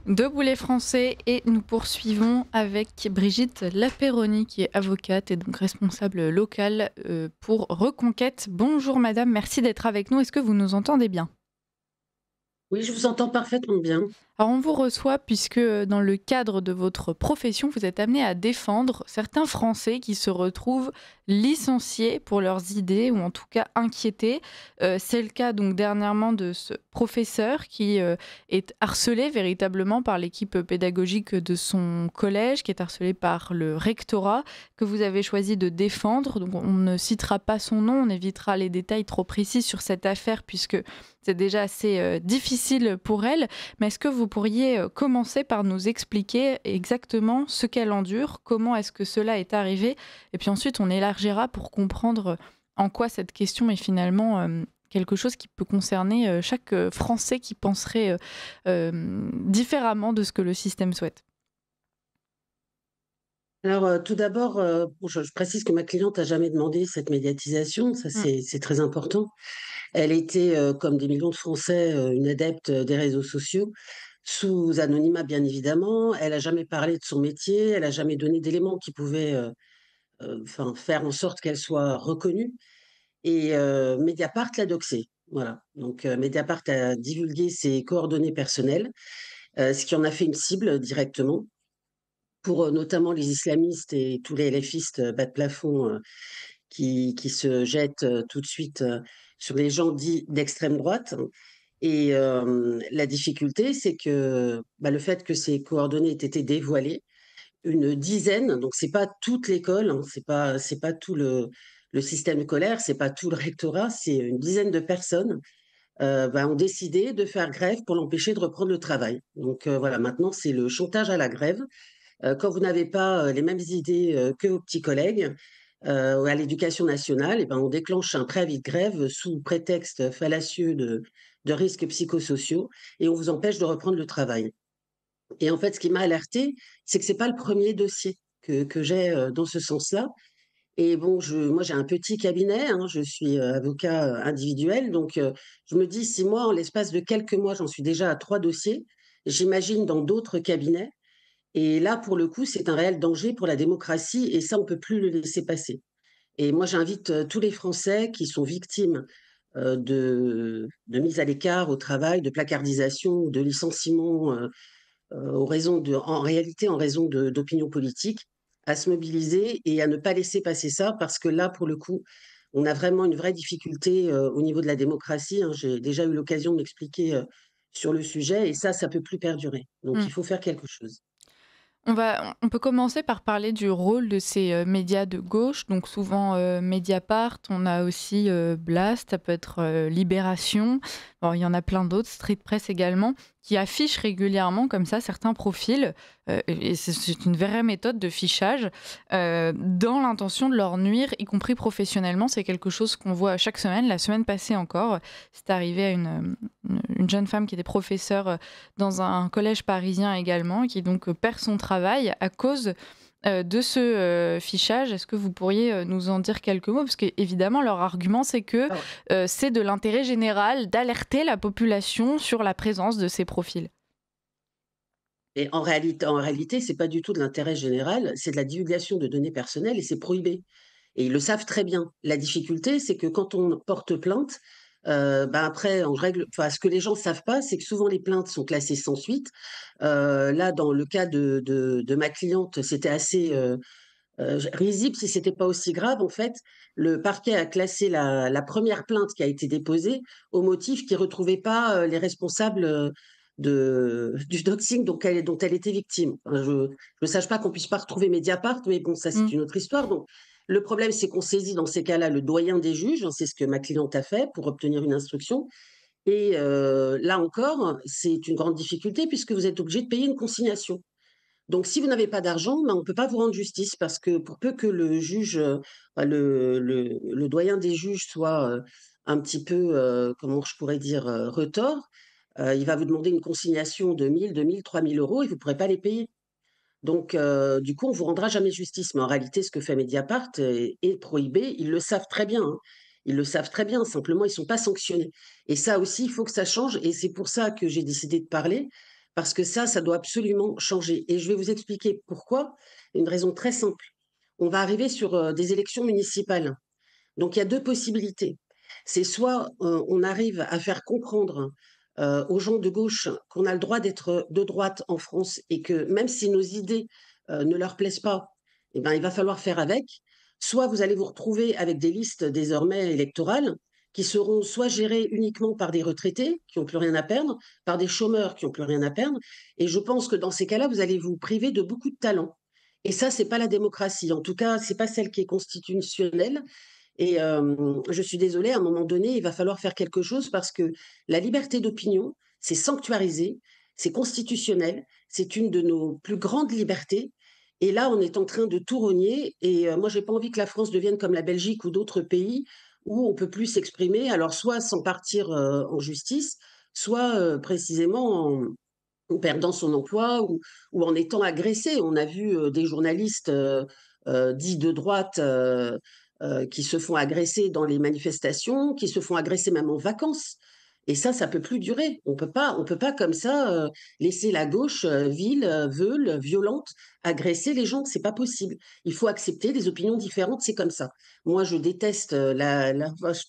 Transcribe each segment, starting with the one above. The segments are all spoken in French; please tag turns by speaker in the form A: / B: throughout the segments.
A: Debout les Français et nous poursuivons avec Brigitte Lapeyronie qui est avocate et donc responsable locale pour Reconquête. Bonjour madame, merci d'être avec nous. Est-ce que vous nous entendez bien?
B: Oui, je vous entends parfaitement bien.
A: Alors on vous reçoit puisque dans le cadre de votre profession, vous êtes amené à défendre certains Français qui se retrouvent licenciés pour leurs idées ou en tout cas inquiétés. C'est le cas donc dernièrement de ce professeur qui est harcelé véritablement par l'équipe pédagogique de son collège, qui est harcelé par le rectorat, que vous avez choisi de défendre. Donc on ne citera pas son nom, on évitera les détails trop précis sur cette affaire puisque c'est déjà assez difficile pour elle. Mais est-ce que vous pourriez commencer par nous expliquer exactement ce qu'elle endure, comment est-ce que cela est arrivé? Et puis ensuite, on élargira pour comprendre en quoi cette question est finalement quelque chose qui peut concerner chaque Français qui penserait différemment de ce que le système souhaite.
B: Alors, tout d'abord, bon, je précise que ma cliente a jamais demandé cette médiatisation, ça
A: Mm.
B: c'est très important. Elle était, comme des millions de Français, une adepte des réseaux sociaux, sous anonymat bien évidemment. Elle a jamais parlé de son métier, elle a jamais donné d'éléments qui pouvaient, enfin, faire en sorte qu'elle soit reconnue et Mediapart l'a doxée. Voilà, donc Mediapart a divulgué ses coordonnées personnelles, ce qui en a fait une cible directement. Pour, notamment les islamistes et tous les LFistes, bas de plafond, qui se jettent, tout de suite, sur les gens dits d'extrême droite et la difficulté, c'est que, bah, le fait que ces coordonnées aient été dévoilées, une dizaine, donc c'est pas toute l'école, hein, c'est pas tout le système scolaire, c'est pas tout le rectorat, c'est une dizaine de personnes, bah, ont décidé de faire grève pour l'empêcher de reprendre le travail. Donc voilà, maintenant c'est le chantage à la grève. Quand vous n'avez pas, les mêmes idées, que vos petits collègues, à l'éducation nationale et ben, on déclenche un préavis de grève sous prétexte fallacieux de risques psychosociaux et on vous empêche de reprendre le travail. Et en fait, ce qui m'a alertée, c'est que c'est pas le premier dossier que j'ai, dans ce sens-là. Et bon, moi, j'ai un petit cabinet, hein, je suis, avocat, individuel, donc je me dis: «Si moi, en l'espace de quelques mois, j'en suis déjà à 3 dossiers, j'imagine dans d'autres cabinets». Et là, pour le coup, c'est un réel danger pour la démocratie et ça, on peut plus le laisser passer. Et moi, j'invite, tous les Français qui sont victimes, de mise à l'écart au travail, de placardisation, de licenciement, aux raisons de en réalité, en raison d'opinions politiques, à se mobiliser et à ne pas laisser passer ça parce que là, pour le coup, on a vraiment une vraie difficulté, au niveau de la démocratie, hein. J'ai déjà eu l'occasion de m'expliquer, sur le sujet et ça peut plus perdurer. Donc il
A: Mm.
B: faut faire quelque chose.
A: On peut commencer par parler du rôle de ces médias de gauche, donc souvent Mediapart, on a aussi Blast, ça peut être Libération, bon, il y en a plein d'autres, Street Press également, qui affichent régulièrement comme ça certains profils, et c'est une vraie méthode de fichage, dans l'intention de leur nuire, y compris professionnellement. C'est quelque chose qu'on voit chaque semaine. La semaine passée encore, c'est arrivé à une jeune femme qui était professeure dans un collège parisien également, qui donc perd son travail à cause de ce fichage. Est-ce que vous pourriez nous en dire quelques mots? Parce qu'évidemment, leur argument, c'est que
B: Ah ouais.
A: c'est de l'intérêt général d'alerter la population sur la présence de ces profils.
B: Et en réalité, c'est pas du tout de l'intérêt général, c'est de la divulgation de données personnelles et c'est prohibé. Et ils le savent très bien. La difficulté, c'est que quand on porte plainte, ben, après en règle enfin, ce que les gens savent pas, c'est que souvent les plaintes sont classées sans suite. Là, dans le cas de ma cliente, c'était assez, risible si c'était pas aussi grave. En fait, le parquet a classé la 1re plainte qui a été déposée au motif qu'il retrouvait pas, les responsables, du doxing dont elle était victime. Enfin, je ne sache pas qu'on puisse pas retrouver Mediapart, mais bon, ça, c'est
A: Mmh.
B: une autre histoire. Donc le problème, c'est qu'on saisit dans ces cas-là le doyen des juges, hein, c'est ce que ma cliente a fait pour obtenir une instruction et là encore, c'est une grande difficulté puisque vous êtes obligé de payer une consignation. Donc si vous n'avez pas d'argent, ben, on ne peut pas vous rendre justice parce que pour peu que le juge, bah, le doyen des juges soit, un petit peu, comment je pourrais dire? Retors, il va vous demander une consignation de 1 000, 2 000, 3 000 € et vous ne pourrez pas les payer. Donc du coup, on vous rendra jamais justice. Mais en réalité, ce que fait Mediapart est prohibé. Ils le savent très bien, hein. Ils le savent très bien, simplement ils ne sont pas sanctionnés et ça aussi, il faut que ça change et c'est pour ça que j'ai décidé de parler parce que ça doit absolument changer et je vais vous expliquer pourquoi. Une raison très simple. On va arriver sur, des élections municipales. Donc il y a 2 possibilités. C'est soit, on arrive à faire comprendre, aux gens de gauche qu'on a le droit d'être, de droite en France et que même si nos idées, ne leur plaisent pas, eh ben, il va falloir faire avec. Soit vous allez vous retrouver avec des listes désormais électorales qui seront soit gérées uniquement par des retraités qui ont plus rien à perdre, par des chômeurs qui ont plus rien à perdre et je pense que dans ces cas-là, vous allez vous priver de beaucoup de talents et ça, c'est pas la démocratie. En tout cas, c'est pas celle qui est constitutionnelle et je suis désolée, à un moment donné, il va falloir faire quelque chose parce que la liberté d'opinion, c'est sanctuarisé, c'est constitutionnel, c'est une de nos plus grandes libertés et là, on est en train de tout rogner et moi, j'ai pas envie que la France devienne comme la Belgique ou d'autres pays où on peut plus s'exprimer, alors soit sans partir, en justice, soit, précisément en perdant son emploi ou en étant agressé. On a vu, des journalistes, dits de droite, qui se font agresser dans les manifestations, qui se font agresser même en vacances et ça peut plus durer. On peut pas comme ça, laisser la gauche, vile, veule, violente, agresser les gens, c'est pas possible. Il faut accepter des opinions différentes, c'est comme ça. Moi, je déteste, la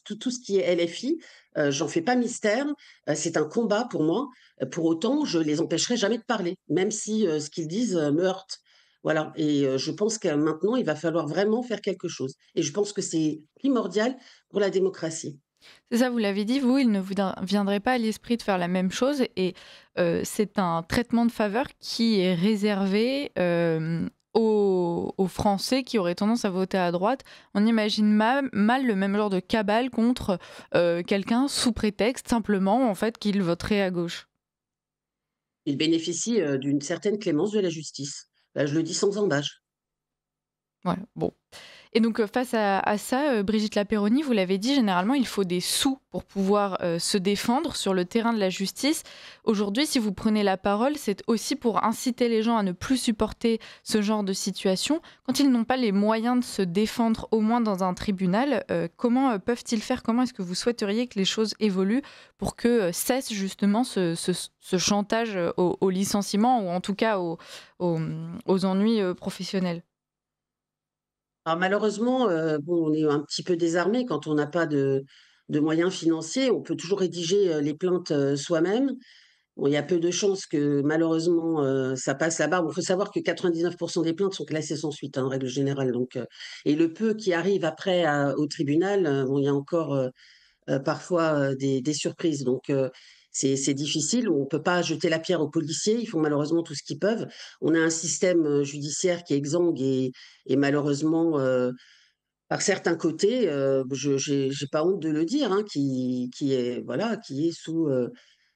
B: tout ce qui est LFI, j'en fais pas mystère, c'est un combat pour moi. Pour autant, je les empêcherai jamais de parler, même si, ce qu'ils disent, me heurte. Voilà et je pense que maintenant, il va falloir vraiment faire quelque chose et je pense que c'est primordial pour la démocratie.
A: C'est ça, vous l'avez dit, vous, il ne vous viendrait pas à l'esprit de faire la même chose et c'est un traitement de faveur qui est réservé, aux Français qui auraient tendance à voter à droite. On imagine mal le même genre de cabale contre, quelqu'un sous prétexte simplement, en fait, qu'il voterait à gauche.
B: Ils bénéficient, d'une certaine clémence de la justice. Là, je le dis sans ambages.
A: Voilà, bon. Et donc, face à ça, Brigitte Lapéroni, vous l'avez dit, généralement, il faut des sous pour pouvoir, se défendre sur le terrain de la justice. Aujourd'hui, si vous prenez la parole, c'est aussi pour inciter les gens à ne plus supporter ce genre de situation. Quand ils n'ont pas les moyens de se défendre, au moins dans un tribunal, comment, peuvent-ils faire? Comment est-ce que vous souhaiteriez que les choses évoluent pour que, cesse justement ce chantage, au licenciement ou en tout cas aux ennuis, professionnels?
B: Alors malheureusement, bon, on est un petit peu désarmé quand on n'a pas de moyens financiers. On peut toujours rédiger, les plaintes, soi-même. Bon, il y a peu de chances que malheureusement, ça passe la barre. Bon, il faut savoir que 99 des plaintes sont classées sans suite, hein, en règle générale, donc et le peu qui arrive après au tribunal, bon, il y a encore, parfois, des surprises donc c'est difficile. On ne peut pas jeter la pierre aux policiers, ils font malheureusement tout ce qu'ils peuvent. On a un système, judiciaire qui est exsangue et malheureusement, par certains côtés, je j'ai pas honte de le dire, hein, qui est voilà, qui est sous,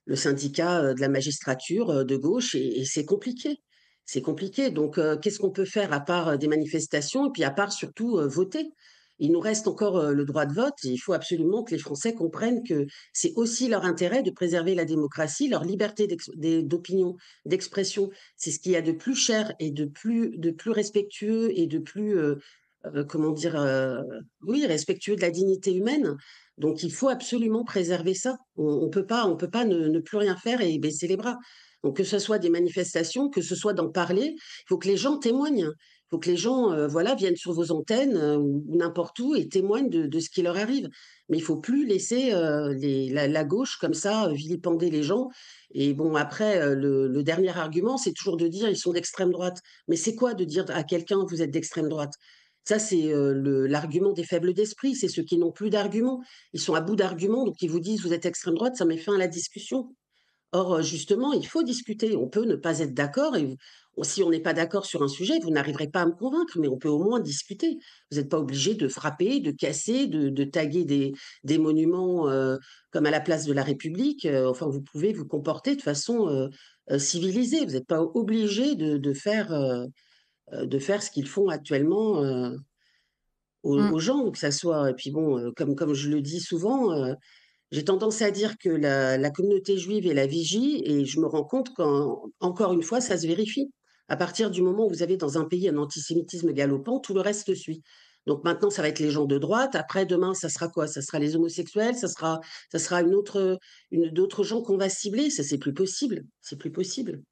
B: le syndicat, de la magistrature, de gauche et c'est compliqué. C'est compliqué donc qu'est-ce qu'on peut faire à part, des manifestations et puis à part surtout, voter? Il nous reste encore, le droit de vote et il faut absolument que les Français comprennent que c'est aussi leur intérêt de préserver la démocratie, leur liberté d'opinion, d'expression. C'est ce qu'il y a de plus cher et de plus respectueux et de plus, comment dire? Oui, respectueux de la dignité humaine. Donc il faut absolument préserver ça. On peut pas ne plus rien faire et baisser les bras. Donc que ce soit des manifestations, que ce soit d'en parler, il faut que les gens témoignent. Il faut que les gens, voilà, viennent sur vos antennes, ou n'importe où et témoignent de ce qui leur arrive. Mais il faut plus laisser, la gauche comme ça, vilipender les gens et bon après, le dernier argument, c'est toujours de dire: «Ils sont d'extrême droite». Mais c'est quoi de dire à quelqu'un: «Vous êtes d'extrême droite»? Ça, c'est, l'argument des faibles d'esprit, c'est ceux qui n'ont plus d'arguments. Ils sont à bout d'arguments, donc ils vous disent: «Vous êtes extrême droite», ça met fin à la discussion. Or, justement, il faut discuter. On peut ne pas être d'accord et si on n'est pas d'accord sur un sujet, vous n'arriverez pas à me convaincre, mais on peut au moins discuter. Vous n'êtes pas obligé de frapper, de casser, de taguer des monuments, comme à la place de la République, enfin, vous pouvez vous comporter de façon, civilisée. Vous n'êtes pas obligé de faire ce qu'ils font actuellement, aux
A: Mmh.
B: gens, que ça soit et puis bon, comme je le dis souvent, j'ai tendance à dire que la communauté juive est la vigie et je me rends compte qu'encore une fois, ça se vérifie. À partir du moment où vous avez dans un pays un antisémitisme galopant, tout le reste suit. Donc maintenant, ça va être les gens de droite. Après, demain, ça sera quoi? Ça sera les homosexuels, ça sera d'autres gens qu'on va cibler. Ça, c'est plus possible. C'est plus possible.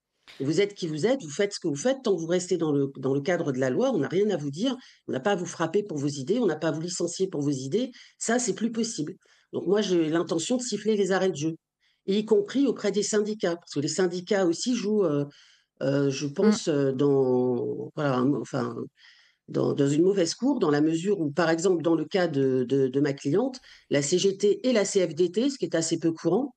B: Vous êtes qui vous êtes, vous faites ce que vous faites. Tant que vous restez dans le cadre de la loi, on n'a rien à vous dire. On n'a pas à vous frapper pour vos idées. On n'a pas à vous licencier pour vos idées. Ça, c'est plus possible. Donc moi, j'ai l'intention de siffler les arrêts de jeu, et y compris auprès des syndicats, parce que les syndicats aussi jouent, je
A: Mmh.
B: pense, dans voilà, enfin, dans une mauvaise cour, dans la mesure où, par exemple, dans le cas de ma cliente, la CGT et la CFDT, ce qui est assez peu courant,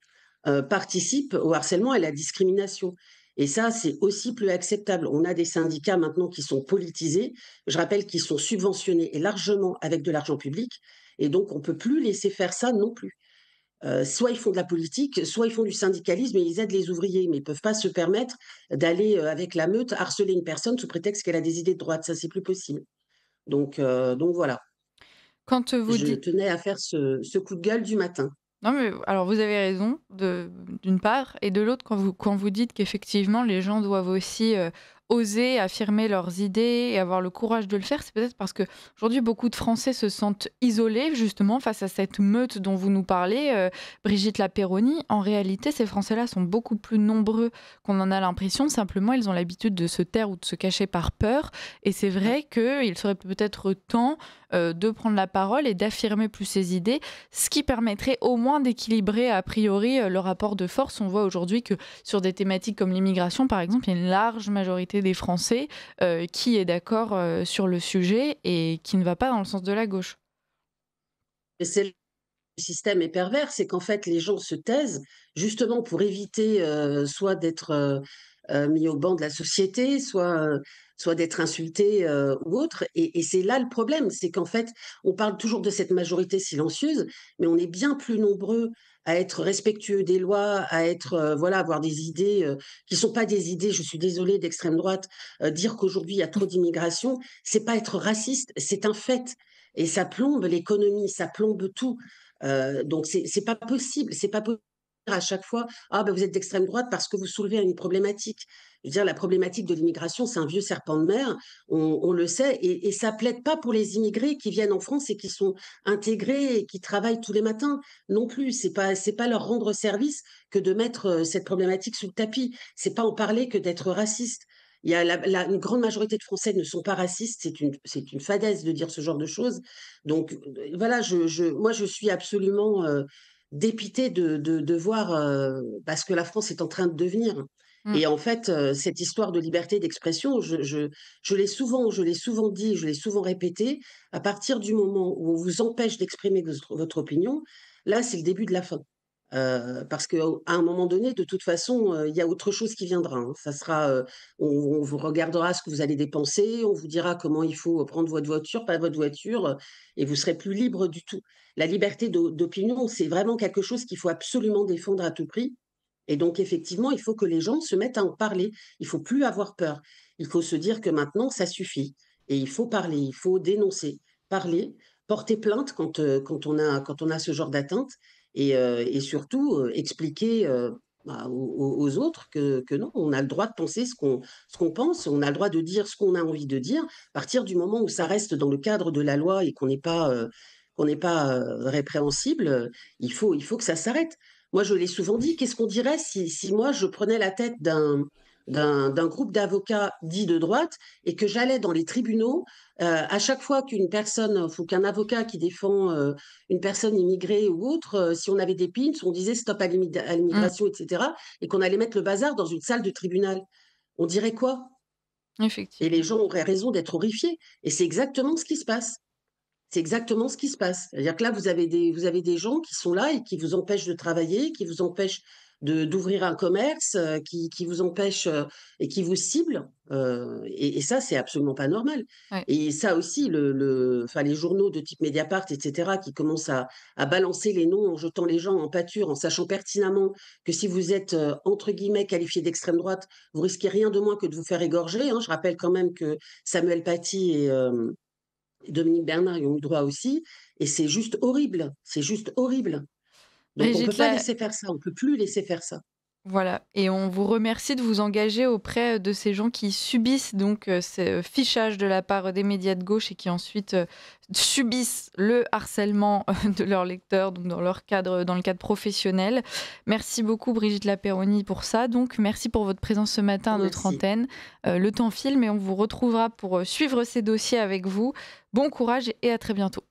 B: participent au harcèlement et à la discrimination. Et ça, c'est aussi plus acceptable. On a des syndicats maintenant qui sont politisés, je rappelle qu'ils sont subventionnés et largement avec de l'argent public, et donc on ne peut plus laisser faire ça non plus. Soit ils font de la politique, soit ils font du syndicalisme et ils aident les ouvriers, mais ils peuvent pas se permettre d'aller, avec la meute, harceler une personne sous prétexte qu'elle a des idées de droite. Ça, c'est plus possible. Donc voilà,
A: Quand, vous
B: je
A: dites
B: tenais à faire ce coup de gueule du matin.
A: non, mais alors vous avez raison d'une part et de l'autre quand vous dites qu'effectivement les gens doivent aussi, oser affirmer leurs idées et avoir le courage de le faire, c'est peut-être parce qu'aujourd'hui beaucoup de Français se sentent isolés justement face à cette meute dont vous nous parlez, Brigitte Lapéronie. En réalité, ces Français-là sont beaucoup plus nombreux qu'on en a l'impression. Simplement, ils ont l'habitude de se taire ou de se cacher par peur et c'est vrai qu'il serait peut-être temps, de prendre la parole et d'affirmer plus ses idées, ce qui permettrait au moins d'équilibrer a priori le rapport de force. On voit aujourd'hui que sur des thématiques comme l'immigration, par exemple, il y a une large majorité des Français qui est d'accord sur le sujet et qui ne va pas dans le sens de la gauche.
B: Et c'est le système est pervers, c'est qu'en fait, les gens se taisent justement pour éviter, soit d'être, mis au banc de la société, soit d'être insultés, ou autre, et c'est là le problème. C'est qu'en fait, on parle toujours de cette majorité silencieuse, mais on est bien plus nombreux à être respectueux des lois, à être, voilà, avoir des idées, qui sont pas des idées, je suis désolée, d'extrême droite. Dire qu'aujourd'hui il y a trop d'immigration, c'est pas être raciste, c'est un fait, et ça plombe l'économie, ça plombe tout. Donc c'est pas possible, c'est pas possible à chaque fois: «Ah ben vous êtes d'extrême droite parce que vous soulevez une problématique». Je veux dire, la problématique de l'immigration, c'est un vieux serpent de mer, on le sait, et ça plaide pas pour les immigrés qui viennent en France et qui sont intégrés et qui travaillent tous les matins non plus. C'est pas leur rendre service que de mettre, cette problématique sous le tapis. C'est pas en parler que d'être raciste. Il y a une grande majorité de Français ne sont pas racistes, c'est une fadaise de dire ce genre de choses. Donc, voilà, moi, je suis absolument, dépitée de voir, bah, ce que la France est en train de devenir.
A: Mm.
B: Et en fait, cette histoire de liberté d'expression, je l'ai souvent dit, je l'ai souvent répété, à partir du moment où on vous empêche d'exprimer votre opinion, là, c'est le début de la fin. Parce qu'à un moment donné, de toute façon, il y a autre chose qui viendra, hein. Ça sera, on vous regardera ce que vous allez dépenser, on vous dira comment il faut prendre votre voiture, pas votre voiture, et vous serez plus libre du tout. La liberté d'opinion, c'est vraiment quelque chose qu'il faut absolument défendre à tout prix, et donc effectivement, il faut que les gens se mettent à en parler. Il faut plus avoir peur. Il faut se dire que maintenant, ça suffit, et il faut parler, il faut dénoncer, parler, porter plainte quand on a ce genre d'atteinte, et surtout, expliquer, bah, aux autres que non, on a le droit de penser ce qu'on pense, on a le droit de dire ce qu'on a envie de dire. À partir du moment où ça reste dans le cadre de la loi et qu'on n'est pas répréhensible, il faut que ça s'arrête. Moi, je l'ai souvent dit, qu'est-ce qu'on dirait si moi je prenais la tête d'un groupe d'avocats dits de droite et que j'allais dans les tribunaux, à chaque fois qu'une personne ou qu'un avocat qui défend, une personne immigrée ou autre, si on avait des pins, on disait stop à
A: Mm.
B: l'immigration, et cetera, et qu'on allait mettre le bazar dans une salle de tribunal. On dirait quoi? Et les
A: Effectivement.
B: gens auraient raison d'être horrifiés. Et c'est exactement ce qui se passe. C'est exactement ce qui se passe. C'est-à-dire que là, vous avez des gens qui sont là et qui vous empêchent de travailler, qui vous empêchent d'ouvrir un commerce, qui vous empêchent, et qui vous ciblent. Et ça, c'est absolument pas normal.
A: Ouais.
B: Et ça aussi, enfin, les journaux de type Mediapart, etc., qui commencent à balancer les noms en jetant les gens en pâture, en sachant pertinemment que si vous êtes, entre guillemets, qualifié d'extrême droite, vous risquez rien de moins que de vous faire égorger, hein. Je rappelle quand même que Samuel Paty et Dominique Bernard y ont eu droit aussi, et c'est juste horrible, c'est juste horrible. Donc on peut
A: Brigitte,
B: pas
A: La-
B: laisser faire ça, on peut plus laisser faire ça.
A: Voilà, et on vous remercie de vous engager auprès de ces gens qui subissent donc ce fichage de la part des médias de gauche et qui ensuite subissent le harcèlement de leurs lecteurs, donc dans le cadre professionnel. Merci beaucoup Brigitte Lapéroni pour ça. Donc merci pour votre présence ce matin à notre
B: Merci.
A: antenne. Le temps file, mais on vous retrouvera pour suivre ces dossiers avec vous. Bon courage et à très bientôt.